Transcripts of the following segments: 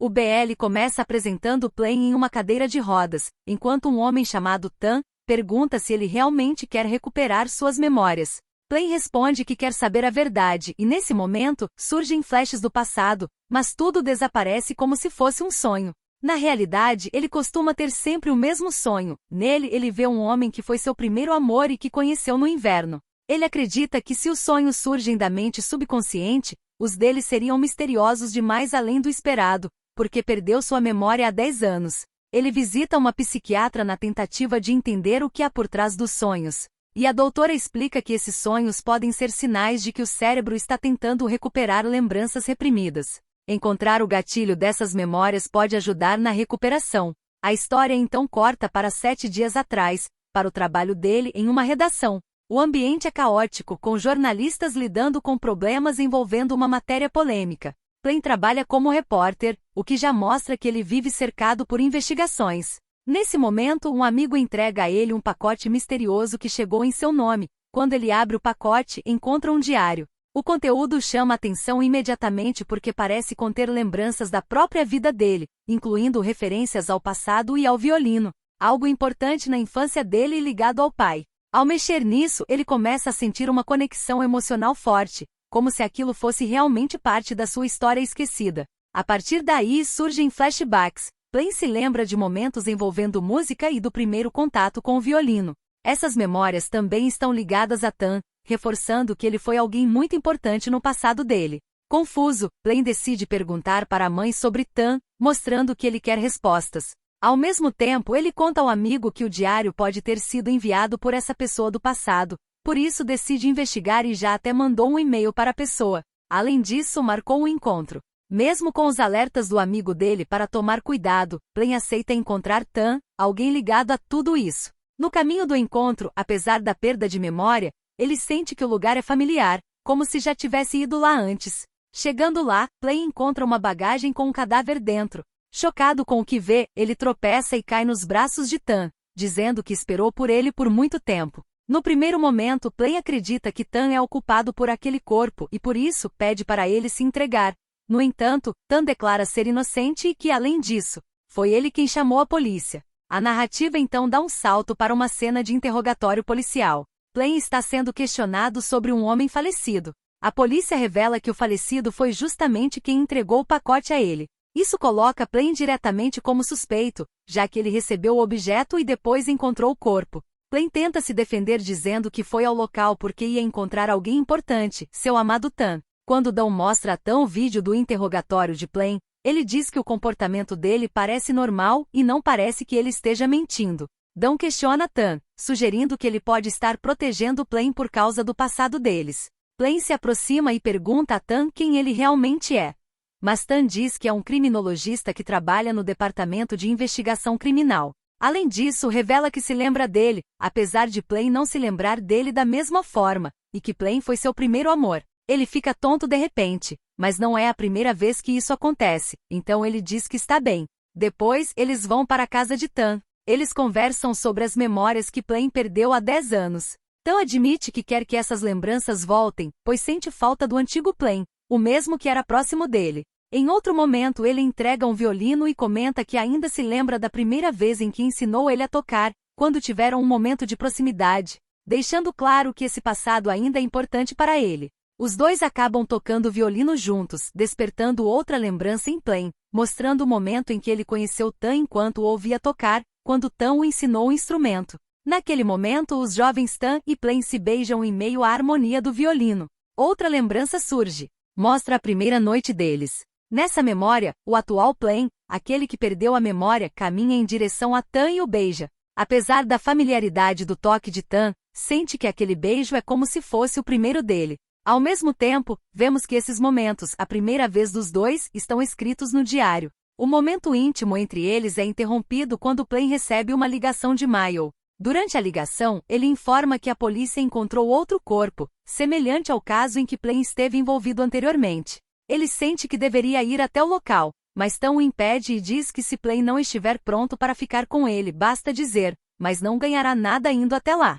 O BL começa apresentando Plain em uma cadeira de rodas, enquanto um homem chamado Tan pergunta se ele realmente quer recuperar suas memórias. Plain responde que quer saber a verdade e nesse momento, surgem flashes do passado, mas tudo desaparece como se fosse um sonho. Na realidade, ele costuma ter sempre o mesmo sonho. Nele, ele vê um homem que foi seu primeiro amor e que conheceu no inverno. Ele acredita que se os sonhos surgem da mente subconsciente, os dele seriam misteriosos demais além do esperado, porque perdeu sua memória há 10 anos. Ele visita uma psiquiatra na tentativa de entender o que há por trás dos sonhos. E a doutora explica que esses sonhos podem ser sinais de que o cérebro está tentando recuperar lembranças reprimidas. Encontrar o gatilho dessas memórias pode ajudar na recuperação. A história então corta para 7 dias atrás, para o trabalho dele em uma redação. O ambiente é caótico, com jornalistas lidando com problemas envolvendo uma matéria polêmica. Plain trabalha como repórter, o que já mostra que ele vive cercado por investigações. Nesse momento, um amigo entrega a ele um pacote misterioso que chegou em seu nome. Quando ele abre o pacote, encontra um diário. O conteúdo chama a atenção imediatamente porque parece conter lembranças da própria vida dele, incluindo referências ao passado e ao violino, algo importante na infância dele e ligado ao pai. Ao mexer nisso, ele começa a sentir uma conexão emocional forte, como se aquilo fosse realmente parte da sua história esquecida. A partir daí surgem flashbacks. Plain se lembra de momentos envolvendo música e do primeiro contato com o violino. Essas memórias também estão ligadas a Tan, reforçando que ele foi alguém muito importante no passado dele. Confuso, Plain decide perguntar para a mãe sobre Tan, mostrando que ele quer respostas. Ao mesmo tempo, ele conta ao amigo que o diário pode ter sido enviado por essa pessoa do passado, por isso decide investigar e já até mandou um e-mail para a pessoa. Além disso, marcou um encontro. Mesmo com os alertas do amigo dele para tomar cuidado, Plain aceita encontrar Tan, alguém ligado a tudo isso. No caminho do encontro, apesar da perda de memória, ele sente que o lugar é familiar, como se já tivesse ido lá antes. Chegando lá, Plain encontra uma bagagem com um cadáver dentro. Chocado com o que vê, ele tropeça e cai nos braços de Tan, dizendo que esperou por ele por muito tempo. No primeiro momento, Plain acredita que Tan é o culpado por aquele corpo e por isso pede para ele se entregar. No entanto, Tan declara ser inocente e que, além disso, foi ele quem chamou a polícia. A narrativa então dá um salto para uma cena de interrogatório policial. Plain está sendo questionado sobre um homem falecido. A polícia revela que o falecido foi justamente quem entregou o pacote a ele. Isso coloca Plain diretamente como suspeito, já que ele recebeu o objeto e depois encontrou o corpo. Plain tenta se defender dizendo que foi ao local porque ia encontrar alguém importante, seu amado Tan. Quando Dão mostra a Tan o vídeo do interrogatório de Plain, ele diz que o comportamento dele parece normal e não parece que ele esteja mentindo. Dão questiona Tan, sugerindo que ele pode estar protegendo Plain por causa do passado deles. Plain se aproxima e pergunta a Tan quem ele realmente é. Mas Tan diz que é um criminologista que trabalha no departamento de investigação criminal. Além disso, revela que se lembra dele, apesar de Plain não se lembrar dele da mesma forma, e que Plain foi seu primeiro amor. Ele fica tonto de repente, mas não é a primeira vez que isso acontece, então ele diz que está bem. Depois, eles vão para a casa de Tan. Eles conversam sobre as memórias que Plain perdeu há 10 anos. Tan admite que quer que essas lembranças voltem, pois sente falta do antigo Plain, o mesmo que era próximo dele. Em outro momento ele entrega um violino e comenta que ainda se lembra da primeira vez em que ensinou ele a tocar, quando tiveram um momento de proximidade, deixando claro que esse passado ainda é importante para ele. Os dois acabam tocando violino juntos, despertando outra lembrança em Plain, mostrando o momento em que ele conheceu Tan enquanto o ouvia tocar, quando Tan o ensinou o instrumento. Naquele momento os jovens Tan e Plain se beijam em meio à harmonia do violino. Outra lembrança surge. Mostra a primeira noite deles. Nessa memória, o atual Plain, aquele que perdeu a memória, caminha em direção a Tan e o beija. Apesar da familiaridade do toque de Tan, sente que aquele beijo é como se fosse o primeiro dele. Ao mesmo tempo, vemos que esses momentos, a primeira vez dos dois, estão escritos no diário. O momento íntimo entre eles é interrompido quando Plain recebe uma ligação de Mayo. Durante a ligação, ele informa que a polícia encontrou outro corpo, semelhante ao caso em que Plain esteve envolvido anteriormente. Ele sente que deveria ir até o local, mas Tan o impede e diz que se Plain não estiver pronto para ficar com ele, basta dizer, mas não ganhará nada indo até lá.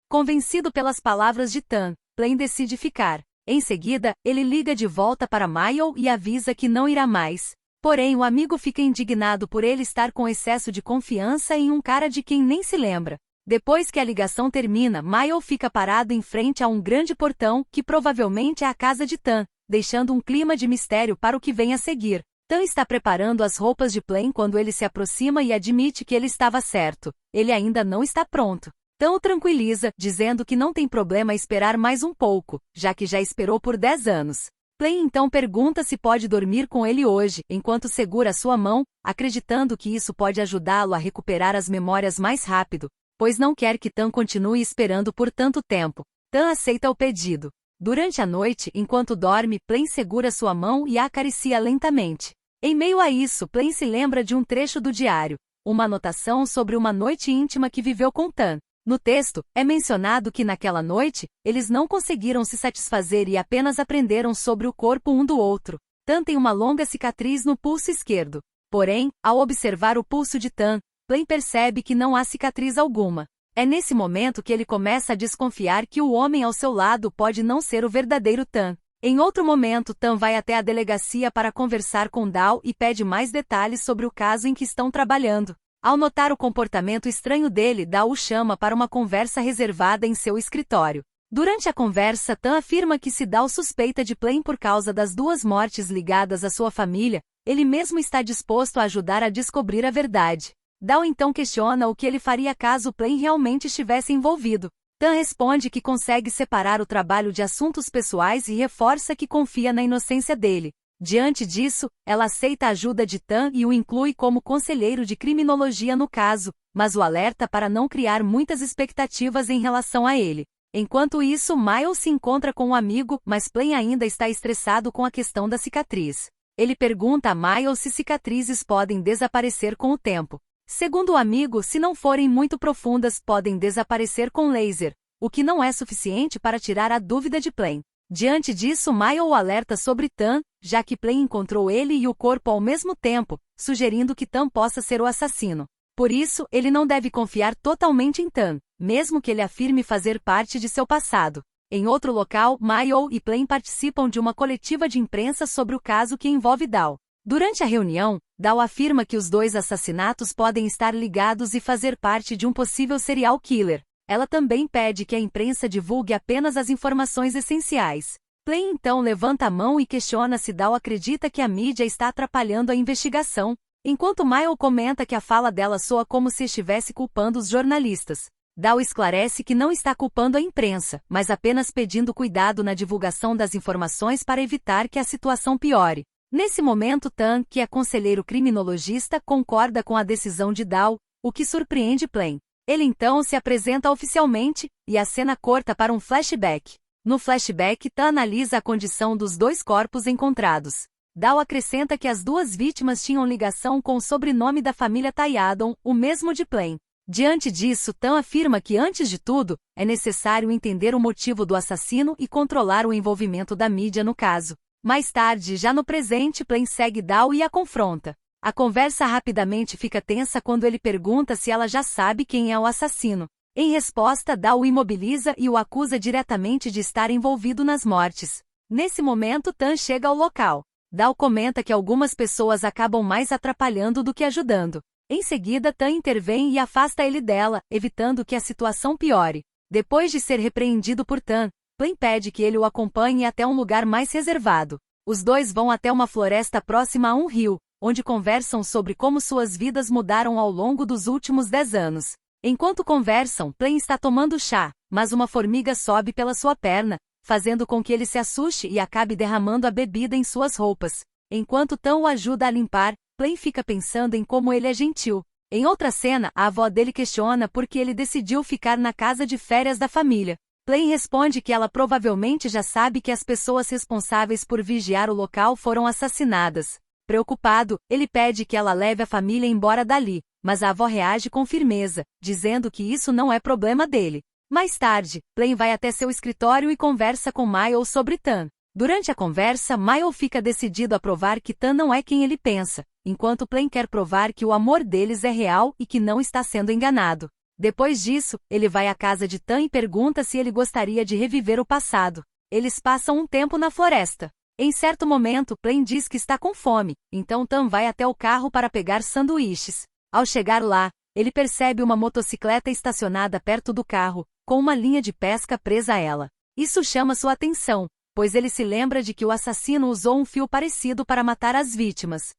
Convencido pelas palavras de Tan, Plain decide ficar. Em seguida, ele liga de volta para Mayo e avisa que não irá mais. Porém, o amigo fica indignado por ele estar com excesso de confiança em um cara de quem nem se lembra. Depois que a ligação termina, Miles fica parado em frente a um grande portão, que provavelmente é a casa de Tan, deixando um clima de mistério para o que vem a seguir. Tan está preparando as roupas de Plain quando ele se aproxima e admite que ele estava certo. Ele ainda não está pronto. Tan o tranquiliza, dizendo que não tem problema esperar mais um pouco, já que já esperou por 10 anos. Plain então pergunta se pode dormir com ele hoje, enquanto segura sua mão, acreditando que isso pode ajudá-lo a recuperar as memórias mais rápido, pois não quer que Tan continue esperando por tanto tempo. Tan aceita o pedido. Durante a noite, enquanto dorme, Plain segura sua mão e a acaricia lentamente. Em meio a isso, Plain se lembra de um trecho do diário, uma anotação sobre uma noite íntima que viveu com Tan. No texto, é mencionado que naquela noite, eles não conseguiram se satisfazer e apenas aprenderam sobre o corpo um do outro. Tan tem uma longa cicatriz no pulso esquerdo. Porém, ao observar o pulso de Tan, Plain percebe que não há cicatriz alguma. É nesse momento que ele começa a desconfiar que o homem ao seu lado pode não ser o verdadeiro Tan. Em outro momento, Tan vai até a delegacia para conversar com Dao e pede mais detalhes sobre o caso em que estão trabalhando. Ao notar o comportamento estranho dele, Dao o chama para uma conversa reservada em seu escritório. Durante a conversa, Tan afirma que se Dao suspeita de Plain por causa das 2 mortes ligadas à sua família, ele mesmo está disposto a ajudar a descobrir a verdade. Dao então questiona o que ele faria caso Plain realmente estivesse envolvido. Tan responde que consegue separar o trabalho de assuntos pessoais e reforça que confia na inocência dele. Diante disso, ela aceita a ajuda de Tan e o inclui como conselheiro de criminologia no caso, mas o alerta para não criar muitas expectativas em relação a ele. Enquanto isso, Miles se encontra com um amigo, mas Plain ainda está estressado com a questão da cicatriz. Ele pergunta a Miles se cicatrizes podem desaparecer com o tempo. Segundo o amigo, se não forem muito profundas, podem desaparecer com laser, o que não é suficiente para tirar a dúvida de Plain. Diante disso, Miles o alerta sobre Tan, já que Plain encontrou ele e o corpo ao mesmo tempo, sugerindo que Tan possa ser o assassino. Por isso, ele não deve confiar totalmente em Tan, mesmo que ele afirme fazer parte de seu passado. Em outro local, Miles e Plain participam de uma coletiva de imprensa sobre o caso que envolve Dao. Durante a reunião, Dao afirma que os 2 assassinatos podem estar ligados e fazer parte de um possível serial killer. Ela também pede que a imprensa divulgue apenas as informações essenciais. Plain então levanta a mão e questiona se Dao acredita que a mídia está atrapalhando a investigação, enquanto Miles comenta que a fala dela soa como se estivesse culpando os jornalistas. Dao esclarece que não está culpando a imprensa, mas apenas pedindo cuidado na divulgação das informações para evitar que a situação piore. Nesse momento, Tan, que é conselheiro criminologista, concorda com a decisão de Dao, o que surpreende Plain. Ele então se apresenta oficialmente, e a cena corta para um flashback. No flashback, Tan analisa a condição dos 2 corpos encontrados. Dao acrescenta que as 2 vítimas tinham ligação com o sobrenome da família Tayadon, o mesmo de Plain. Diante disso, Tan afirma que, antes de tudo, é necessário entender o motivo do assassino e controlar o envolvimento da mídia no caso. Mais tarde, já no presente, Plain segue Dao e a confronta. A conversa rapidamente fica tensa quando ele pergunta se ela já sabe quem é o assassino. Em resposta, Dao o imobiliza e o acusa diretamente de estar envolvido nas mortes. Nesse momento, Tan chega ao local. Dao comenta que algumas pessoas acabam mais atrapalhando do que ajudando. Em seguida, Tan intervém e afasta ele dela, evitando que a situação piore. Depois de ser repreendido por Tan, Plain pede que ele o acompanhe até um lugar mais reservado. Os 2 vão até uma floresta próxima a um rio, onde conversam sobre como suas vidas mudaram ao longo dos últimos 10 anos. Enquanto conversam, Plain está tomando chá, mas uma formiga sobe pela sua perna, fazendo com que ele se assuste e acabe derramando a bebida em suas roupas. Enquanto Tan o ajuda a limpar, Plain fica pensando em como ele é gentil. Em outra cena, a avó dele questiona por que ele decidiu ficar na casa de férias da família. Plain responde que ela provavelmente já sabe que as pessoas responsáveis por vigiar o local foram assassinadas. Preocupado, ele pede que ela leve a família embora dali, mas a avó reage com firmeza, dizendo que isso não é problema dele. Mais tarde, Plain vai até seu escritório e conversa com Miles sobre Tan. Durante a conversa, Miles fica decidido a provar que Tan não é quem ele pensa, enquanto Plain quer provar que o amor deles é real e que não está sendo enganado. Depois disso, ele vai à casa de Tan e pergunta se ele gostaria de reviver o passado. Eles passam um tempo na floresta. Em certo momento, Plain diz que está com fome, então Tan vai até o carro para pegar sanduíches. Ao chegar lá, ele percebe uma motocicleta estacionada perto do carro, com uma linha de pesca presa a ela. Isso chama sua atenção, pois ele se lembra de que o assassino usou um fio parecido para matar as vítimas.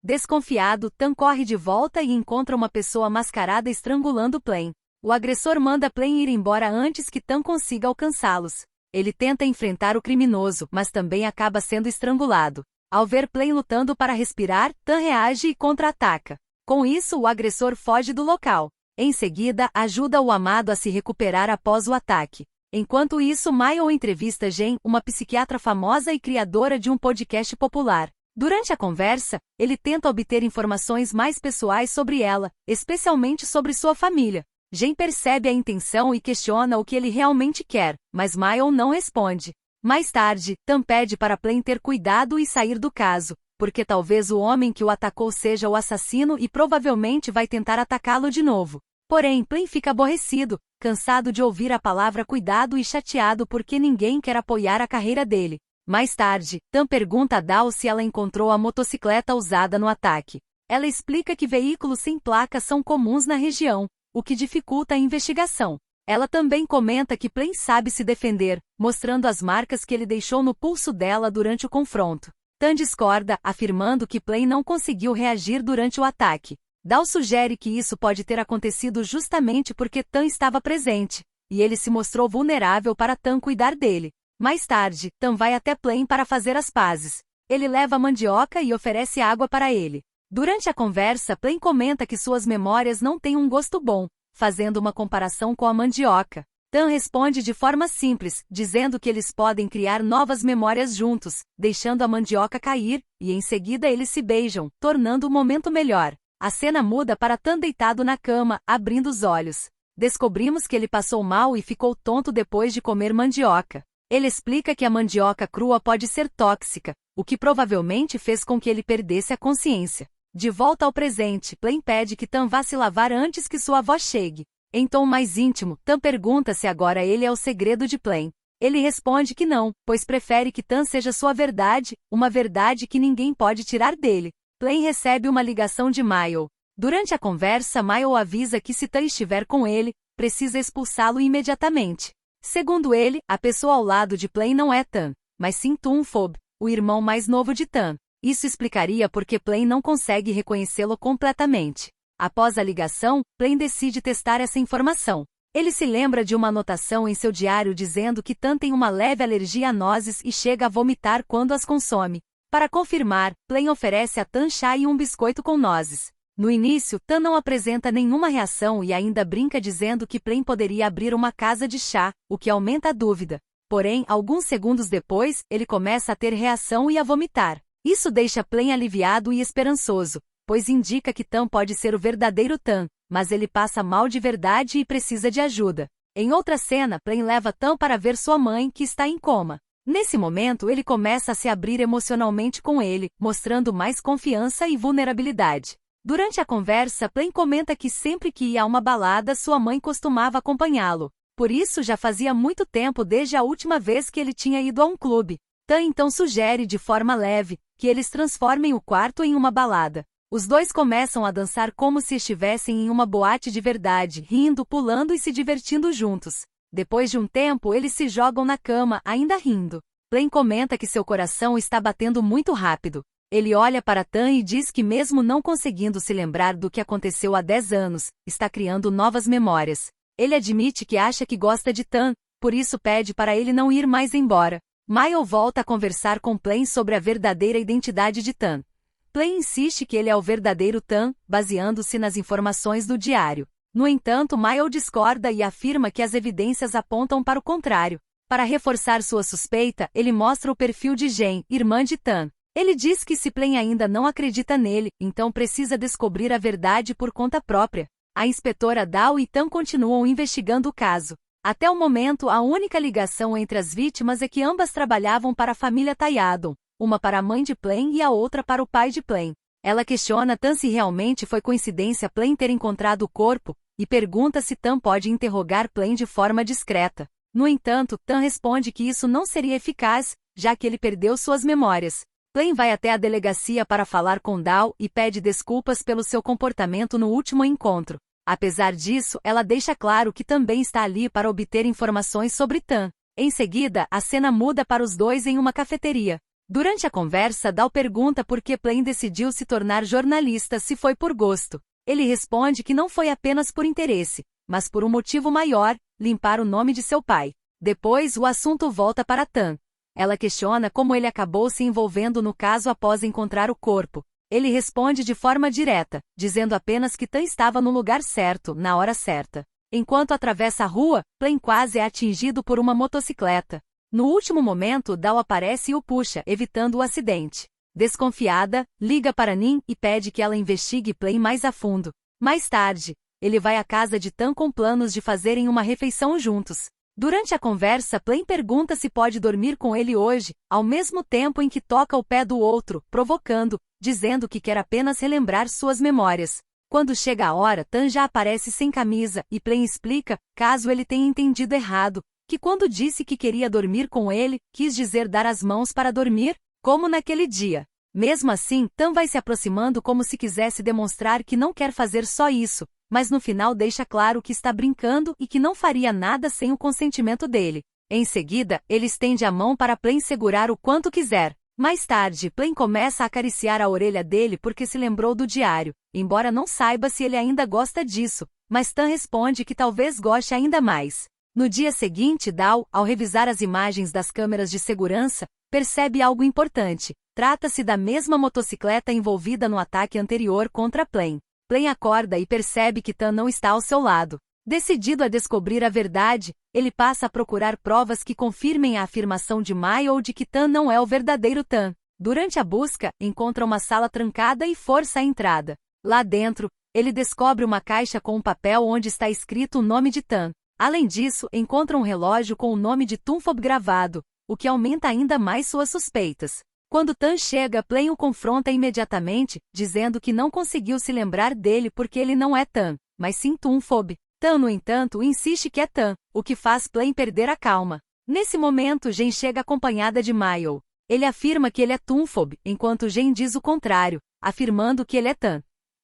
Desconfiado, Tan corre de volta e encontra uma pessoa mascarada estrangulando Plain. O agressor manda Plain ir embora antes que Tan consiga alcançá-los. Ele tenta enfrentar o criminoso, mas também acaba sendo estrangulado. Ao ver Plain lutando para respirar, Tan reage e contra-ataca. Com isso, o agressor foge do local. Em seguida, ajuda o amado a se recuperar após o ataque. Enquanto isso, Mayo entrevista Jen, uma psiquiatra famosa e criadora de um podcast popular. Durante a conversa, ele tenta obter informações mais pessoais sobre ela, especialmente sobre sua família. Jen percebe a intenção e questiona o que ele realmente quer, mas Mayo não responde. Mais tarde, Tan pede para Plain ter cuidado e sair do caso, porque talvez o homem que o atacou seja o assassino e provavelmente vai tentar atacá-lo de novo. Porém, Plain fica aborrecido, cansado de ouvir a palavra cuidado e chateado porque ninguém quer apoiar a carreira dele. Mais tarde, Tan pergunta a Dao se ela encontrou a motocicleta usada no ataque. Ela explica que veículos sem placa são comuns na região, o que dificulta a investigação. Ela também comenta que Plain sabe se defender, mostrando as marcas que ele deixou no pulso dela durante o confronto. Tan discorda, afirmando que Plain não conseguiu reagir durante o ataque. Dao sugere que isso pode ter acontecido justamente porque Tan estava presente, e ele se mostrou vulnerável para Tan cuidar dele. Mais tarde, Tan vai até Plain para fazer as pazes. Ele leva mandioca e oferece água para ele. Durante a conversa, Plain comenta que suas memórias não têm um gosto bom, fazendo uma comparação com a mandioca. Tan responde de forma simples, dizendo que eles podem criar novas memórias juntos, deixando a mandioca cair, e em seguida eles se beijam, tornando o momento melhor. A cena muda para Tan deitado na cama, abrindo os olhos. Descobrimos que ele passou mal e ficou tonto depois de comer mandioca. Ele explica que a mandioca crua pode ser tóxica, o que provavelmente fez com que ele perdesse a consciência. De volta ao presente, Plain pede que Tan vá se lavar antes que sua avó chegue. Em tom mais íntimo, Tan pergunta se agora ele é o segredo de Plain. Ele responde que não, pois prefere que Tan seja sua verdade, uma verdade que ninguém pode tirar dele. Plain recebe uma ligação de Mayo. Durante a conversa, Mayo avisa que se Tan estiver com ele, precisa expulsá-lo imediatamente. Segundo ele, a pessoa ao lado de Plain não é Tan, mas sim Tun Fob, o irmão mais novo de Tan. Isso explicaria por que Plain não consegue reconhecê-lo completamente. Após a ligação, Plain decide testar essa informação. Ele se lembra de uma anotação em seu diário dizendo que Tan tem uma leve alergia a nozes e chega a vomitar quando as consome. Para confirmar, Plain oferece a Tan chá e um biscoito com nozes. No início, Tan não apresenta nenhuma reação e ainda brinca dizendo que Plain poderia abrir uma casa de chá, o que aumenta a dúvida. Porém, alguns segundos depois, ele começa a ter reação e a vomitar. Isso deixa Plain aliviado e esperançoso, pois indica que Tan pode ser o verdadeiro Tan, mas ele passa mal de verdade e precisa de ajuda. Em outra cena, Plain leva Tan para ver sua mãe, que está em coma. Nesse momento, ele começa a se abrir emocionalmente com ele, mostrando mais confiança e vulnerabilidade. Durante a conversa, Plain comenta que sempre que ia a uma balada, sua mãe costumava acompanhá-lo. Por isso, já fazia muito tempo desde a última vez que ele tinha ido a um clube. Tan então sugere de forma leve que eles transformem o quarto em uma balada. Os dois começam a dançar como se estivessem em uma boate de verdade, rindo, pulando e se divertindo juntos. Depois de um tempo, eles se jogam na cama, ainda rindo. Plain comenta que seu coração está batendo muito rápido. Ele olha para Tan e diz que mesmo não conseguindo se lembrar do que aconteceu há 10 anos, está criando novas memórias. Ele admite que acha que gosta de Tan, por isso pede para ele não ir mais embora. Mayo volta a conversar com Plain sobre a verdadeira identidade de Tan. Plain insiste que ele é o verdadeiro Tan, baseando-se nas informações do diário. No entanto, Mayo discorda e afirma que as evidências apontam para o contrário. Para reforçar sua suspeita, ele mostra o perfil de Jen, irmã de Tan. Ele diz que se Plain ainda não acredita nele, então precisa descobrir a verdade por conta própria. A inspetora Dao e Tan continuam investigando o caso. Até o momento, a única ligação entre as vítimas é que ambas trabalhavam para a família Tayadon, uma para a mãe de Plain e a outra para o pai de Plain. Ela questiona Tan se realmente foi coincidência Plain ter encontrado o corpo, e pergunta se Tan pode interrogar Plain de forma discreta. No entanto, Tan responde que isso não seria eficaz, já que ele perdeu suas memórias. Plain vai até a delegacia para falar com Dao e pede desculpas pelo seu comportamento no último encontro. Apesar disso, ela deixa claro que também está ali para obter informações sobre Tan. Em seguida, a cena muda para os dois em uma cafeteria. Durante a conversa, Dao pergunta por que Plain decidiu se tornar jornalista se foi por gosto. Ele responde que não foi apenas por interesse, mas por um motivo maior, limpar o nome de seu pai. Depois, o assunto volta para Tan. Ela questiona como ele acabou se envolvendo no caso após encontrar o corpo. Ele responde de forma direta, dizendo apenas que Tan estava no lugar certo, na hora certa. Enquanto atravessa a rua, Plain quase é atingido por uma motocicleta. No último momento, Dao aparece e o puxa, evitando o acidente. Desconfiada, liga para Nin e pede que ela investigue Plain mais a fundo. Mais tarde, ele vai à casa de Tan com planos de fazerem uma refeição juntos. Durante a conversa, Plain pergunta se pode dormir com ele hoje, ao mesmo tempo em que toca o pé do outro, provocando, dizendo que quer apenas relembrar suas memórias. Quando chega a hora, Tan já aparece sem camisa, e Plain explica, caso ele tenha entendido errado, que quando disse que queria dormir com ele, quis dizer dar as mãos para dormir, como naquele dia. Mesmo assim, Tan vai se aproximando como se quisesse demonstrar que não quer fazer só isso, mas no final deixa claro que está brincando e que não faria nada sem o consentimento dele. Em seguida, ele estende a mão para Plain segurar o quanto quiser. Mais tarde, Plain começa a acariciar a orelha dele porque se lembrou do diário, embora não saiba se ele ainda gosta disso, mas Tan responde que talvez goste ainda mais. No dia seguinte, Dao, ao revisar as imagens das câmeras de segurança, percebe algo importante. Trata-se da mesma motocicleta envolvida no ataque anterior contra Plain. Plain acorda e percebe que Tan não está ao seu lado. Decidido a descobrir a verdade, ele passa a procurar provas que confirmem a afirmação de Mayo de que Tan não é o verdadeiro Tan. Durante a busca, encontra uma sala trancada e força a entrada. Lá dentro, ele descobre uma caixa com um papel onde está escrito o nome de Tan. Além disso, encontra um relógio com o nome de Tunfob gravado, o que aumenta ainda mais suas suspeitas. Quando Tan chega, Plain o confronta imediatamente, dizendo que não conseguiu se lembrar dele porque ele não é Tan, mas sim Tunfob. Tan, no entanto, insiste que é Tan, o que faz Plain perder a calma. Nesse momento, Jen chega acompanhada de Mayo. Ele afirma que ele é Tunfob, enquanto Jen diz o contrário, afirmando que ele é Tan.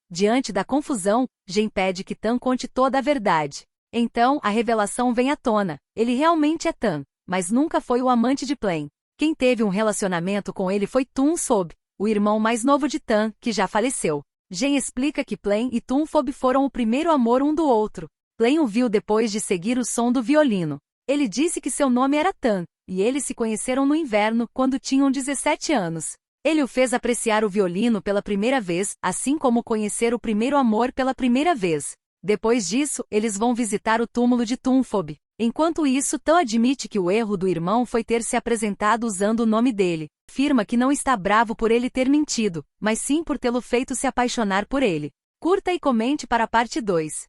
Diante da confusão, Jen pede que Tan conte toda a verdade. Então, a revelação vem à tona. Ele realmente é Tan, mas nunca foi o amante de Plain. Quem teve um relacionamento com ele foi Tunfob, o irmão mais novo de Tan, que já faleceu. Jen explica que Plain e Tunfob foram o primeiro amor um do outro. Plain o viu depois de seguir o som do violino. Ele disse que seu nome era Tan, e eles se conheceram no inverno, quando tinham 17 anos. Ele o fez apreciar o violino pela primeira vez, assim como conhecer o primeiro amor pela primeira vez. Depois disso, eles vão visitar o túmulo de Tunfob. Enquanto isso, Tan admite que o erro do irmão foi ter se apresentado usando o nome dele. Afirma que não está bravo por ele ter mentido, mas sim por tê-lo feito se apaixonar por ele. Curta e comente para a parte 2.